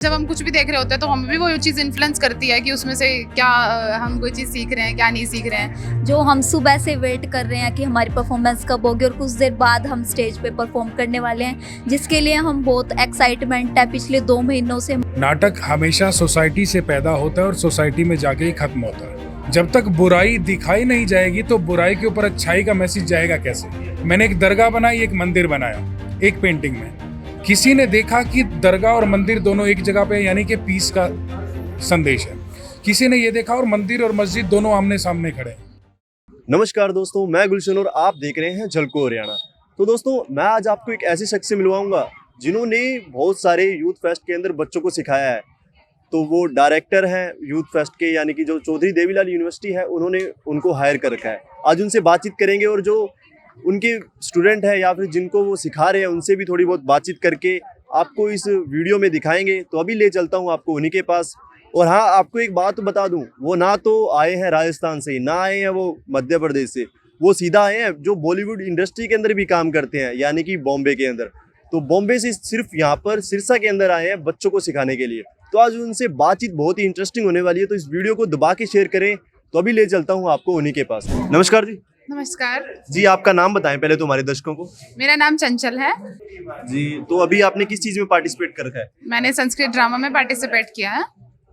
जब हम कुछ भी देख रहे होते हैं तो हमें भी वो चीज़ इन्फ्लुएंस करती है कि उसमें से क्या हम कोई चीज़ सीख रहे हैं, क्या नहीं सीख रहे हैं। जो हम सुबह से वेट कर रहे हैं कि हमारी परफॉर्मेंस कब होगी और कुछ देर बाद हम स्टेज पे परफॉर्म करने वाले हैं, जिसके लिए हम बहुत एक्साइटमेंट है पिछले 2 महीनों से। नाटक हमेशा सोसाइटी से पैदा होता है और सोसाइटी में जाके ही खत्म होता है। जब तक बुराई दिखाई नहीं जाएगी तो बुराई के ऊपर अच्छाई का मैसेज जाएगा कैसे। मैंने एक दरगाह बनाई, एक मंदिर बनाया, एक पेंटिंग में किसी ने देखा कि दरगाह और मंदिर दोनों एक जगह पे, यानी कि पीस का संदेश है। किसी ने ये देखा और मंदिर और मस्जिद दोनों आमने सामने खड़े हैं। नमस्कार दोस्तों, मैं गुलशन और आप देख रहे हैं झलको हरियाणा। तो दोस्तों, मैं आज आपको एक ऐसे शख्स से मिलवाऊंगा जिन्होंने बहुत सारे यूथ फेस्ट के अंदर बच्चों को सिखाया है। तो वो डायरेक्टर हैं यूथ फेस्ट के, यानी कि जो चौधरी देवीलाल यूनिवर्सिटी है, उन्होंने उनको हायर कर रखा है। आज उनसे बातचीत करेंगे और जो उनके स्टूडेंट है या फिर जिनको वो सिखा रहे हैं उनसे भी थोड़ी बहुत बातचीत करके आपको इस वीडियो में दिखाएंगे। तो अभी ले चलता हूँ आपको उन्हीं के पास। और हाँ, आपको एक बात बता दूं, वो ना तो आए हैं राजस्थान से, ना आए हैं वो मध्य प्रदेश से, वो सीधा आए हैं जो बॉलीवुड इंडस्ट्री के अंदर भी काम करते हैं, यानी कि बॉम्बे के अंदर। तो बॉम्बे से सिर्फ यहाँ पर सिरसा के अंदर आए हैं बच्चों को सिखाने के लिए। तो आज उनसे बातचीत बहुत ही इंटरेस्टिंग होने वाली है, तो इस वीडियो को दबा के शेयर करें। तो अभी ले चलता हूँ आपको उन्हीं के पास। नमस्कार जी। नमस्कार जी, आपका नाम बताएं पहले तो हमारे दर्शकों को। मेरा नाम चंचल है। जी, तो अभी आपने किस चीज़ में पार्टिसिपेट कर रखा है? मैंने संस्कृत ड्रामा में पार्टिसिपेट किया है।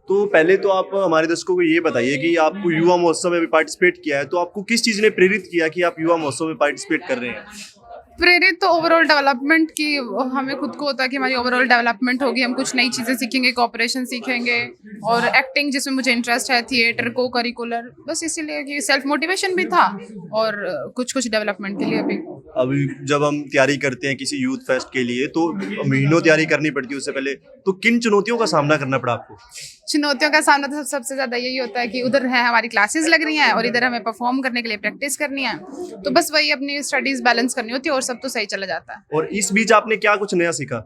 तो पहले तो आप हमारे दर्शकों को ये बताइए कि आपको युवा महोत्सव में भी पार्टिसिपेट किया है, तो आपको किस चीज़ ने प्रेरित किया कि आप युवा महोत्सव में पार्टिसिपेट कर रहे हैं? प्रेरित तो ओवरऑल डेवलपमेंट की हमें खुद को होता है कि हमारी ओवरऑल डेवलपमेंट होगी, हम कुछ नई चीज़ें सीखेंगे, कोऑपरेशन सीखेंगे और एक्टिंग जिसमें मुझे इंटरेस्ट है, थिएटर को करिकुलर, बस इसीलिए कि सेल्फ मोटिवेशन भी था और कुछ डेवलपमेंट के लिए भी। अभी जब हम तैयारी करते हैं किसी यूथ फेस्ट के लिए तो महीनों तैयारी करनी पड़ती है उससे पहले, तो किन चुनौतियों का सामना करना पड़ा आपको? चुनौतियों का सामना तो सबसे ज़्यादा यही होता है कि उधर है हमारी क्लासेस लग रही हैं और इधर हमें परफॉर्म करने के लिए प्रैक्टिस करनी है, तो बस वही अपनी स्टडीज़ बैलेंस करनी होती है और सब तो सही चला जाता है। और इस बीच आपने क्या कुछ नया सीखा?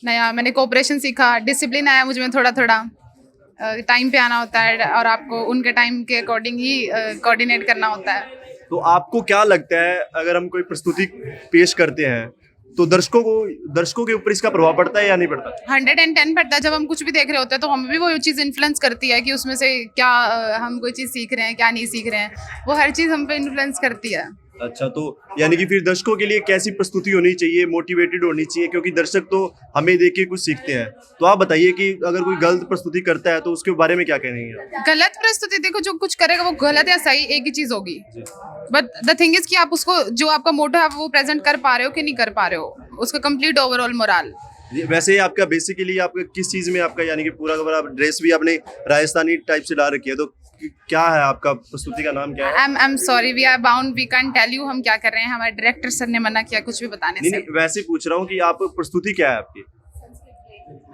नया मैंने कोऑपरेशन सीखा, डिसिप्लिन आया मुझ में थोड़ा थोड़ा, टाइम पे आना होता है और आपको उनके टाइम के अकॉर्डिंग ही कोऑर्डिनेट करना होता है। तो आपको क्या लगता है, अगर हम कोई प्रस्तुति पेश करते हैं तो दर्शकों के ऊपर इसका प्रभाव पड़ता है या नहीं पड़ता? 110 पड़ता है। जब हम कुछ भी देख रहे होते हैं तो हमें भी वो चीज़ इन्फ्लुएंस करती है कि उसमें से क्या हम कोई चीज़ सीख रहे हैं, क्या नहीं सीख रहे हैं, वो हर चीज़ हम पे इन्फ्लुएंस करती है। अच्छा, तो यानी कि फिर दर्शकों के लिए कैसी प्रस्तुति होनी चाहिए, मोटिवेटेड होनी चाहिए, क्योंकि दर्शक तो हमें देख के कुछ सीखते हैं। तो आप बताइए कि अगर कोई गलत प्रस्तुति करता है तो उसके बारे में क्या कहेंगे? गलत प्रस्तुति, देखो जो कुछ करेगा वो गलत या सही एक ही चीज़ होगी, बट द थिंग इज कि आप उसको जो आपका मोटो है वो प्रेजेंट कर पा रहे हो कि नहीं कर पा रहे हो, उसका कंप्लीट ओवरऑल मोरल। वैसे आपका बेसिकली आपका किस चीज में आपका, यानी कि पूरा का पूरा ड्रेस भी आपने राजस्थानी टाइप से डाल रखी है, तो क्या है आपका प्रस्तुति का नाम क्या है? I am sorry, we are bound, we can tell you हम क्या कर रहे हैं, हमारे डायरेक्टर सर ने मना किया कुछ भी बताने से। नहीं, वैसे पूछ रहा हूँ कि आप प्रस्तुति क्या है आपकी?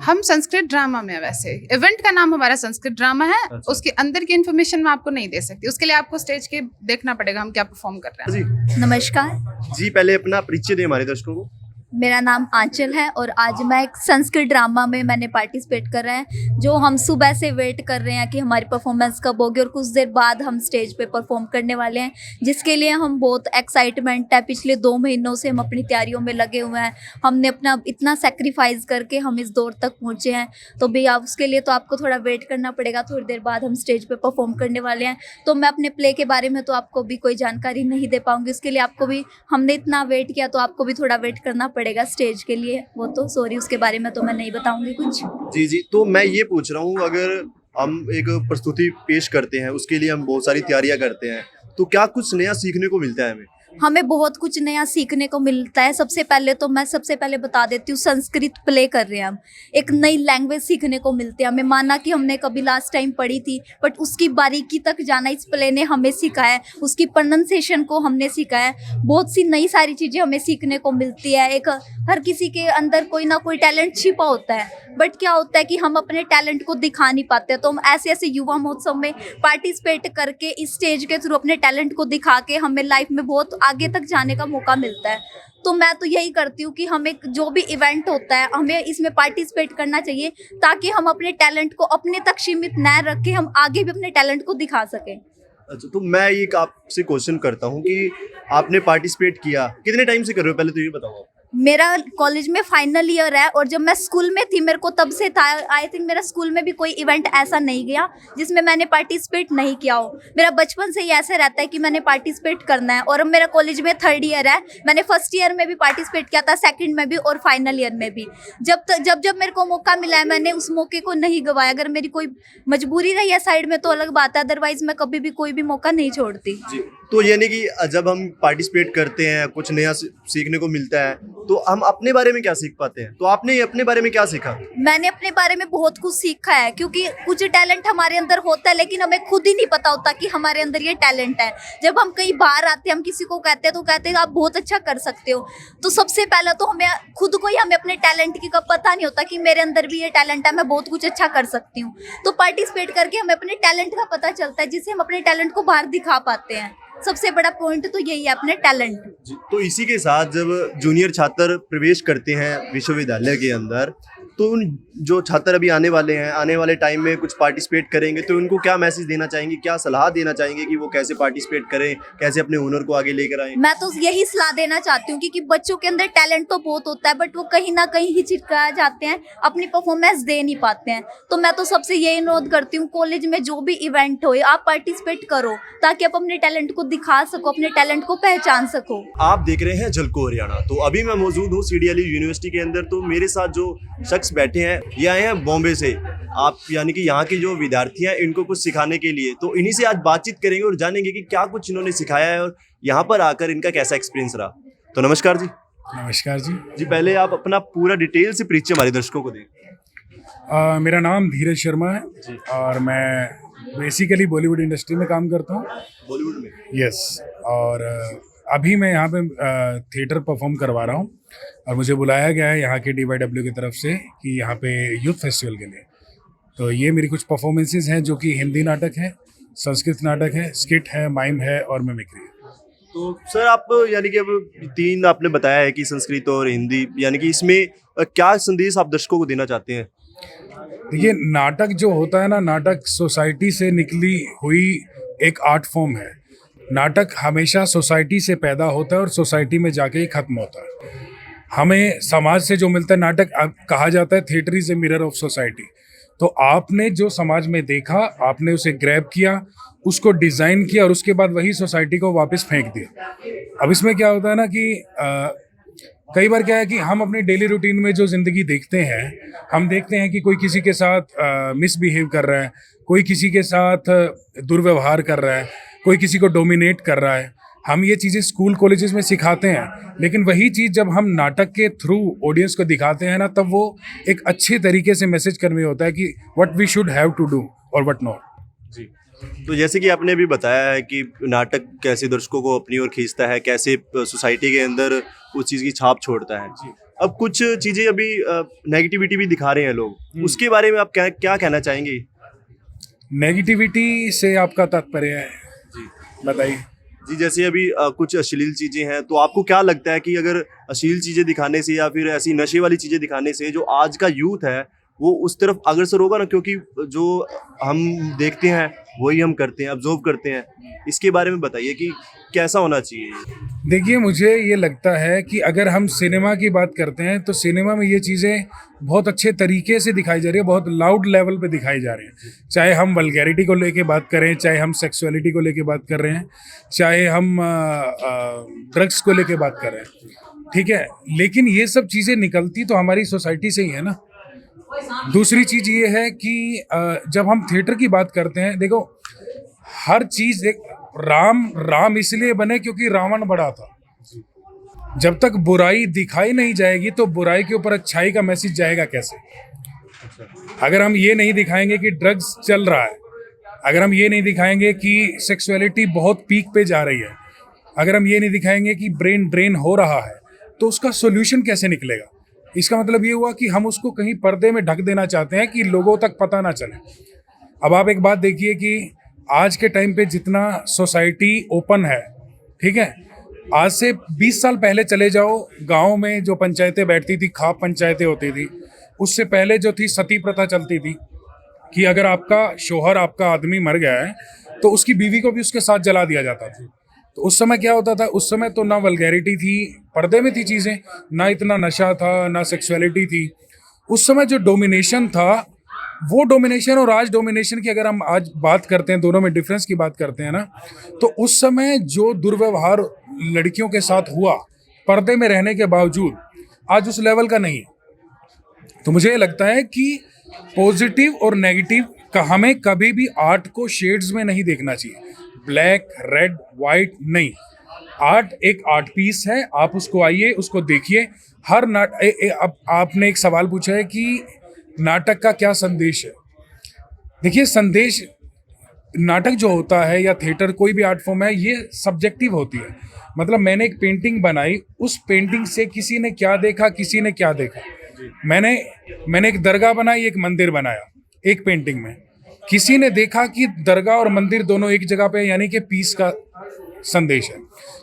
हम संस्कृत ड्रामा में, वैसे इवेंट का नाम हमारा संस्कृत ड्रामा है। अच्छा। उसके अंदर की इन्फॉर्मेशन मैं आपको नहीं दे सकती, उसके लिए आपको स्टेज के देखना पड़ेगा हम क्या परफॉर्म कर रहे हैं। जी नमस्कार, जी, पहले अपना परिचय दें हमारे दर्शकों को। मेरा नाम आंचल है और आज मैं एक संस्कृत ड्रामा में मैंने पार्टिसिपेट कर रहा है। जो हम सुबह से वेट कर रहे हैं कि हमारी परफॉर्मेंस कब होगी और कुछ देर बाद हम स्टेज पे परफॉर्म करने वाले हैं, जिसके लिए हम बहुत एक्साइटमेंट है। पिछले 2 महीनों से हम अपनी तैयारियों में लगे हुए हैं। हमने अपना इतना सेक्रीफाइस करके हम इस दौर तक पहुँचे हैं, तो भैया उसके लिए तो आपको थोड़ा वेट करना पड़ेगा। थोड़ी देर बाद हम स्टेज पर परफॉर्म करने वाले हैं, तो मैं अपने प्ले के बारे में तो आपको भी कोई जानकारी नहीं दे पाऊँगी। उसके लिए आपको भी, हमने इतना वेट किया तो आपको भी थोड़ा वेट करना पड़ेगा स्टेज के लिए। वो तो सॉरी, उसके बारे में तो मैं नहीं बताऊंगी कुछ। जी जी, तो मैं ये पूछ रहा हूँ, अगर हम एक प्रस्तुति पेश करते हैं उसके लिए हम बहुत सारी तैयारियां करते हैं, तो क्या कुछ नया सीखने को मिलता है हमें? हमें बहुत कुछ नया सीखने को मिलता है। सबसे पहले बता देती हूँ, संस्कृत प्ले कर रहे हैं हम, एक नई लैंग्वेज सीखने को मिलती है हमें। माना कि हमने कभी लास्ट टाइम पढ़ी थी, बट उसकी बारीकी तक जाना इस प्ले ने हमें सिखाया है, उसकी प्रोनाउंसिएशन को हमने सिखाया है। बहुत सी नई सारी चीज़ें हमें सीखने को मिलती है। एक हर किसी के अंदर कोई ना कोई टैलेंट छिपा होता है, बट क्या होता है कि हम अपने टैलेंट को दिखा नहीं पाते। तो हम ऐसे युवा महोत्सव में पार्टिसिपेट करके इस स्टेज के थ्रू अपने टैलेंट को दिखा के हमें लाइफ में बहुत आगे तक जाने का मौका मिलता है। तो मैं तो यही करती हूँ कि हमें जो भी इवेंट होता है हमें इसमें पार्टिसिपेट करना चाहिए, ताकि हम अपने टैलेंट को अपने तक सीमित न रखें, हम आगे भी अपने टैलेंट को दिखा सकें। अच्छा, तो मैं एक आपसे क्वेश्चन करता हूँ कि आपने पार्टिसिपेट किया, कितने टाइम से कर रहे हो, पहले तो ये बताओ आप। मेरा कॉलेज में फाइनल ईयर है और जब मैं स्कूल में थी मेरे को तब से था, आई थिंक मेरा स्कूल में भी कोई इवेंट ऐसा नहीं गया जिसमें मैंने पार्टिसिपेट नहीं किया हो। मेरा बचपन से ही ऐसा रहता है कि मैंने पार्टिसिपेट करना है। और अब मेरा कॉलेज में 3rd ईयर है, मैंने फर्स्ट ईयर में भी पार्टिसिपेट किया था, सेकंड में भी और फाइनल ईयर में भी। जब मेरे को मौका मिला है मैंने उस मौके को नहीं गवाया। अगर मेरी कोई मजबूरी रही है साइड में तो अलग बात है, अदरवाइज मैं कभी भी कोई भी मौका नहीं छोड़ती। जी, तो यानी कि जब हम पार्टिसिपेट करते हैं, कुछ नया सीखने को मिलता है, तो हम अपने बारे में क्या सीख पाते हैं? तो आपने अपने बारे में क्या सीखा? मैंने अपने बारे में बहुत कुछ सीखा है, क्योंकि कुछ टैलेंट हमारे अंदर होता है लेकिन हमें खुद ही नहीं पता होता कि हमारे अंदर ये टैलेंट है। जब हम कहीं बाहर आते हैं, हम किसी को कहते हैं तो कहते हैं आप बहुत अच्छा कर सकते हो। तो सबसे पहले तो हमें खुद को ही हमें अपने टैलेंट की पता नहीं होता कि मेरे अंदर भी ये टैलेंट है, मैं बहुत कुछ अच्छा कर सकती हूँ। तो पार्टिसिपेट करके हमें अपने टैलेंट का पता चलता है, जिससे हम अपने टैलेंट को बाहर दिखा पाते हैं। सबसे बड़ा पॉइंट तो यही है, अपने टैलेंट। तो इसी के साथ जब जूनियर छात्र प्रवेश करते हैं विश्वविद्यालय के अंदर, तो उन जो छात्र अभी आने वाले हैं, आने वाले टाइम में कुछ पार्टिसिपेट करेंगे, तो उनको क्या मैसेज देना चाहेंगे, क्या सलाह देना चाहेंगे कि वो कैसे पार्टिसिपेट करें, कैसे अपने हुनर को आगे लेकर आएं? मैं तो यही सलाह देना चाहती हूँ कि बच्चों के अंदर टैलेंट तो बहुत होता है बट वो कहीं ना कहीं हिचकिचा जाते हैं, अपनी परफॉर्मेंस दे नहीं पाते हैं। तो मैं तो सबसे यही अनुरोध करती हूँ, कॉलेज में जो भी इवेंट हो आप पार्टिसिपेट करो ताकि आप अपने टैलेंट को दिखा सको, अपने टैलेंट को पहचान सको। आप देख रहे हैं झलको हरियाणा। तो अभी मैं मौजूद हूँ सीडीएलयू यूनिवर्सिटी के अंदर। तो मेरे साथ जो शख्स बैठे हैं ये आए हैं बॉम्बे से, आप यानी कि यहाँ के जो विद्यार्थी हैं इनको कुछ सिखाने के लिए। तो इन्हीं से आज बातचीत करेंगे और जानेंगे कि क्या कुछ इन्होंने सिखाया है और यहाँ पर आकर इनका कैसा एक्सपीरियंस रहा। तो नमस्कार जी। नमस्कार जी। जी, पहले आप अपना पूरा डिटेल से परिचय हमारे दर्शकों को दें। मेरा नाम धीरज शर्मा है और मैं बेसिकली बॉलीवुड इंडस्ट्री में काम करता हूँ। बॉलीवुड में? यस। और अभी मैं यहाँ पे थिएटर परफॉर्म करवा रहा हूँ और मुझे बुलाया गया है यहाँ के DYW की तरफ से कि यहाँ पे यूथ फेस्टिवल के लिए। तो ये मेरी कुछ परफॉर्मेंसेस हैं जो कि हिंदी नाटक है, संस्कृत नाटक है, स्किट है, माइम है और मिमिक्री है। तो सर आप यानी कि अब 3 आपने बताया है कि संस्कृत और हिंदी, यानी कि इसमें क्या संदेश आप दर्शकों को देना चाहते हैं? देखिए, नाटक जो होता है ना, नाटक सोसाइटी से निकली हुई एक आर्ट फॉर्म है। नाटक हमेशा सोसाइटी से पैदा होता है और सोसाइटी में जाके ही खत्म होता है। हमें समाज से जो मिलता है, नाटक कहा जाता है theatre is a mirror of society. तो आपने जो समाज में देखा, आपने उसे ग्रैब किया, उसको डिज़ाइन किया और उसके बाद वही सोसाइटी को वापस फेंक दिया। अब इसमें क्या होता है ना कि कई बार क्या है कि हम अपनी डेली रूटीन में जो ज़िंदगी देखते हैं, हम देखते हैं कि कोई किसी के साथ मिसबिहेव कर रहा है, कोई किसी के साथ दुर्व्यवहार कर रहा है, कोई किसी को डोमिनेट कर रहा है। हम ये चीज़ें स्कूल कॉलेजेस में सिखाते हैं, लेकिन वही चीज़ जब हम नाटक के थ्रू ऑडियंस को दिखाते हैं ना, तब वो एक अच्छे तरीके से मैसेज कन्वे होता है कि what we should have to do और व्हाट नॉट। जी, तो जैसे कि आपने अभी बताया है कि नाटक कैसे दर्शकों को अपनी ओर खींचता है, कैसे सोसाइटी के अंदर उस चीज़ की छाप छोड़ता है। जी, अब कुछ चीज़ें अभी नेगेटिविटी भी दिखा रहे हैं लोग, उसके बारे में आप क्या कहना चाहेंगे? नेगेटिविटी से आपका तात्पर्य है? जी बताइए। जी, जैसे अभी कुछ अश्लील चीज़ें हैं, तो आपको क्या लगता है कि अगर अश्लील चीज़ें दिखाने से या फिर ऐसी नशे वाली चीज़ें दिखाने से जो आज का यूथ है वो उस तरफ अग्रसर होगा ना? क्योंकि जो हम देखते हैं वही हम करते हैं, ऑब्जर्व करते हैं। इसके बारे में बताइए कि कैसा होना चाहिए? देखिए, मुझे ये लगता है कि अगर हम सिनेमा की बात करते हैं तो सिनेमा में ये चीज़ें बहुत अच्छे तरीके से दिखाई जा रही है, बहुत लाउड लेवल पे दिखाई जा रही हैं। चाहे हम वल्गैरिटी को लेके बात करें, चाहे हम सेक्सुअलिटी को लेके बात कर रहे हैं, चाहे हम ड्रग्स को लेके बात कर रहे हैं, ठीक है। लेकिन ये सब चीज़ें निकलती तो हमारी सोसाइटी से ही है ना। दूसरी चीज़ ये है कि जब हम थिएटर की बात करते हैं, देखो हर चीज़ एक राम इसलिए बने क्योंकि रावण बड़ा था। जब तक बुराई दिखाई नहीं जाएगी तो बुराई के ऊपर अच्छाई का मैसेज जाएगा कैसे? अगर हम ये नहीं दिखाएंगे कि ड्रग्स चल रहा है, अगर हम ये नहीं दिखाएंगे कि सेक्सुअलिटी बहुत पीक पे जा रही है, अगर हम ये नहीं दिखाएंगे कि ब्रेन ड्रेन हो रहा है, तो उसका सोल्यूशन कैसे निकलेगा? इसका मतलब ये हुआ कि हम उसको कहीं पर्दे में ढक देना चाहते हैं कि लोगों तक पता ना चले। अब आप एक बात देखिए कि आज के टाइम पे जितना सोसाइटी ओपन है, ठीक है, आज से 20 साल पहले चले जाओ, गांव में जो पंचायतें बैठती थी, खाप पंचायतें होती थी, उससे पहले जो थी सती प्रथा चलती थी कि अगर आपका शोहर, आपका आदमी मर गया है तो उसकी बीवी को भी उसके साथ जला दिया जाता था। तो उस समय क्या होता था, उस समय तो ना वल्गैरिटी थी, पर्दे में थी चीज़ें, ना इतना नशा था, ना सेक्सुअलिटी थी। उस समय जो डोमिनेशन था, वो डोमिनेशन और आज डोमिनेशन की अगर हम आज बात करते हैं, दोनों में डिफरेंस की बात करते हैं ना, तो उस समय जो दुर्व्यवहार लड़कियों के साथ हुआ पर्दे में रहने के बावजूद, आज उस लेवल का नहीं है। तो मुझे लगता है कि पॉजिटिव और नेगेटिव का हमें कभी भी आर्ट को शेड्स में नहीं देखना चाहिए, ब्लैक रेड वाइट नहीं। आर्ट एक आर्ट पीस है, आप उसको आइए, उसको देखिए। हर अब आपने एक सवाल पूछा है कि नाटक का क्या संदेश है। देखिए, संदेश नाटक जो होता है या थिएटर कोई भी आर्ट फॉर्म है, ये सब्जेक्टिव होती है। मतलब मैंने एक पेंटिंग बनाई, उस पेंटिंग से किसी ने क्या देखा, किसी ने क्या देखा। मैंने एक दरगाह बनाई, एक मंदिर बनाया एक पेंटिंग में। किसी ने देखा कि दरगाह और मंदिर दोनों एक जगह पे, यानी कि पीस का संदेश है।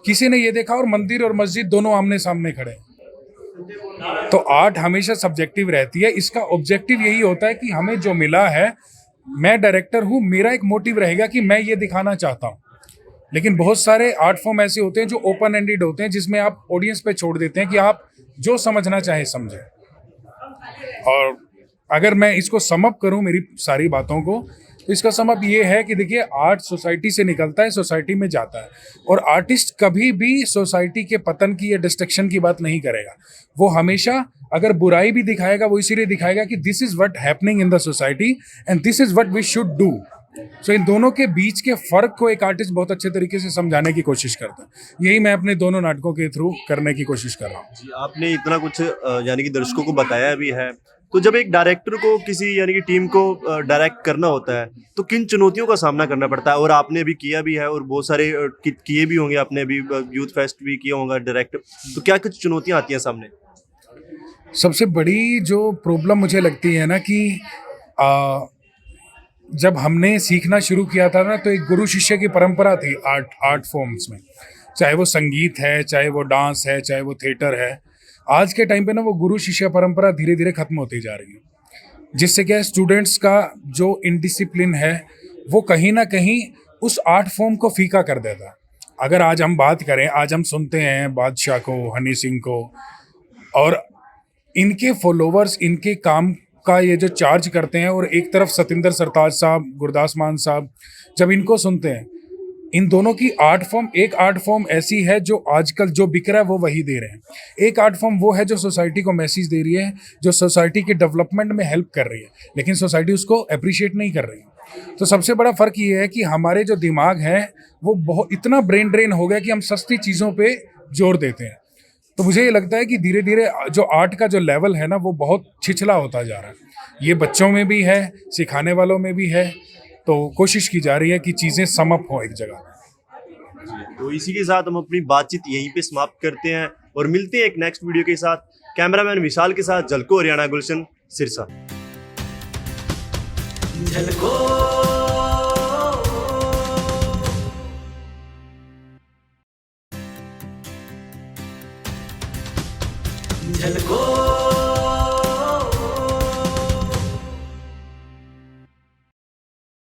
किसी ने ये देखा और मंदिर और मस्जिद दोनों आमने सामने खड़े हैं। तो आर्ट हमेशा सब्जेक्टिव रहती है। इसका ऑब्जेक्टिव यही होता है कि हमें जो मिला है, मैं डायरेक्टर हूँ, मेरा एक मोटिव रहेगा कि मैं ये दिखाना चाहता हूँ। लेकिन बहुत सारे आर्ट फॉर्म ऐसे होते हैं जो ओपन एंडेड होते हैं, जिसमें आप ऑडियंस पे छोड़ देते हैं कि आप जो समझना चाहे समझें। और अगर मैं इसको सम अप करूं मेरी सारी बातों को, तो इसका सम अप ये है कि देखिए, आर्ट सोसाइटी से निकलता है, सोसाइटी में जाता है, और आर्टिस्ट कभी भी सोसाइटी के पतन की या डिस्ट्रक्शन की बात नहीं करेगा। वो हमेशा अगर बुराई भी दिखाएगा, वो इसीलिए दिखाएगा कि this is what happening in the society and this is what we should do. So इन दोनों के बीच के फर्क को एक आर्टिस्ट बहुत अच्छे तरीके से समझाने की कोशिश करता है। यही मैं अपने दोनों नाटकों के थ्रू करने की कोशिश कर रहा हूँ। जी, आपने इतना कुछ यानी कि दर्शकों को बताया भी है। तो जब एक डायरेक्टर को किसी यानी कि टीम को डायरेक्ट करना होता है, तो किन चुनौतियों का सामना करना पड़ता है? और आपने भी किया भी है, और बहुत सारे किए भी होंगे, आपने भी यूथ फेस्ट भी किया होगा डायरेक्ट। तो क्या कुछ चुनौतियां आती हैं सामने? सबसे बड़ी जो प्रॉब्लम मुझे लगती है ना कि जब हमने सीखना शुरू किया था ना, तो एक गुरु शिष्य की परंपरा थी आर्ट फॉर्म्स में, चाहे वो संगीत है, चाहे वो डांस है, चाहे वो थिएटर है। आज के टाइम पे ना वो गुरु शिष्य परंपरा धीरे धीरे खत्म होती जा रही है, जिससे क्या स्टूडेंट्स का जो इनडिसिप्लिन है वो कहीं ना कहीं उस आर्ट फॉर्म को फीका कर देता है। अगर आज हम बात करें, आज हम सुनते हैं बादशाह को, हनी सिंह को, और इनके फॉलोवर्स इनके काम का ये जो चार्ज करते हैं, और एक तरफ सतिंदर सरताज साहब, गुरदास मान साहब, जब इनको सुनते हैं, इन दोनों की आर्ट फॉर्म, एक आर्ट फॉर्म ऐसी है जो आजकल जो बिक रहा है वो वही दे रहे हैं। एक आर्ट फॉर्म वो है जो सोसाइटी को मैसेज दे रही है, जो सोसाइटी के डेवलपमेंट में हेल्प कर रही है, लेकिन सोसाइटी उसको अप्रिशिएट नहीं कर रही है। तो सबसे बड़ा फ़र्क ये है कि हमारे जो दिमाग है वो बहुत इतना ब्रेन ड्रेन हो गया कि हम सस्ती चीज़ों पे जोर देते हैं। तो मुझे ये लगता है कि धीरे धीरे जो आर्ट का जो लेवल है ना, वो बहुत छिछला होता जा रहा है। ये बच्चों में भी है, सिखाने वालों में भी है। तो कोशिश की जा रही है कि चीज़ें सम अप हो एक जगह। तो इसी के साथ हम अपनी बातचीत यहीं पे समाप्त करते हैं और मिलते हैं एक नेक्स्ट वीडियो के साथ। कैमरामैन विशाल के साथ झलको हरियाणा, गुलशन, सिरसा। झलको